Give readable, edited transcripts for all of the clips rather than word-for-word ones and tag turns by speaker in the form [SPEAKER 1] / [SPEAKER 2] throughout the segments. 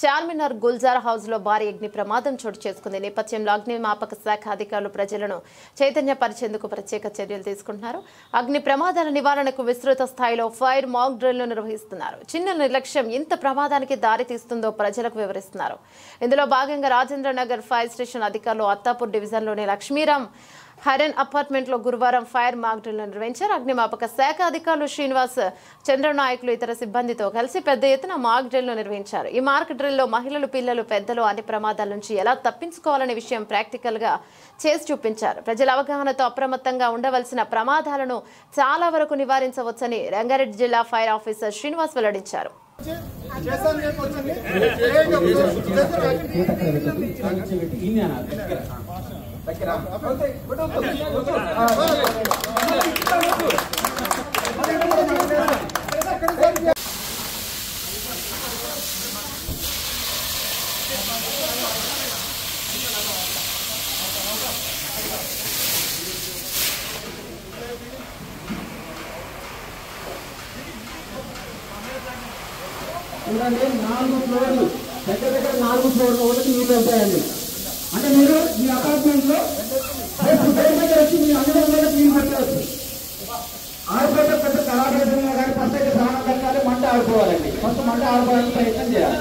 [SPEAKER 1] Charminar Gulzar house లో భారీ అగ్ని ప్రమాదం చోటు చేసుకుంది. నేపథ్యంలో అగ్నిమాపక శాఖ అధికారులు ప్రజలను చైతన్యపరిచేందుకు ప్రత్యేక చర్యలు తీసుకుంటున్నారు. అగ్ని ప్రమాదాల నివారణకు విస్తృత స్థాయిలో ఫైర్ మాక్ డ్రిల్ నిర్వహిస్తున్నారు. చిన్న నిర్లక్ష్యం ఇంత ప్రమాదానికి దారి తీస్తుందో ప్రజలకు వివరిస్తున్నారు. ఇందులో భాగంగా రాజేంద్ర నగర్ ఫైర్ స్టేషన్ అధికారులు అత్తాపూర్ డివిజన్లోని లక్ష్మీరామ్ హైరన్ అపార్ట్మెంట్ లో గురువారం ఫైర్ మాక్ డ్రిల్ నిర్వహించారు. అగ్నిమాపక శాఖ అధికారులు శ్రీనివాస్, చంద్రనాయకులు ఇతర సిబ్బందితో కలిసి పెద్ద ఎత్తున మాక్ డ్రిల్ నిర్వహించారు. ఈ మాక్ డ్రిల్ లో మహిళలు, పిల్లలు, పెద్దలు అన్ని ప్రమాదాల నుంచి ఎలా తప్పించుకోవాలనే విషయం ప్రాక్టికల్ గా చేసి చూపించారు. ప్రజల అవగాహనతో అప్రమత్తంగా ఉండవలసిన ప్రమాదాలను చాలా వరకు నివారించవచ్చని రంగారెడ్డి జిల్లా ఫైర్ ఆఫీసర్ శ్రీనివాస్ వెల్లడించారు.
[SPEAKER 2] చూడండి, 4 ఫ్లోర్లు దగ్గర 4 ఫ్లోర్లు ఒకటి నీళ్ళు ఉంటాయండి. అంటే మీరు మీ అపార్ట్మెంట్ లో దగ్గర వచ్చి మీ అందరూ నీళ్ళు పెట్టవచ్చు. ఆడిపోతే పెద్ద కళాపేటలో కానీ ఫస్ట్ అయితే స్నానం కట్టాలి, మంట ఆడుకోవాలండి. ఫస్ట్ మంట ఆడుకోవడానికి ప్రయత్నం చేయాలి.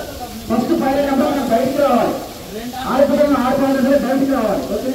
[SPEAKER 2] ఫస్ట్ ఫైర్ అయినప్పుడు మనం బయటికి రావాలి. ఆడిపోతే ఆడుకోవాలంటే బయటికి రావాలి. ఓకే.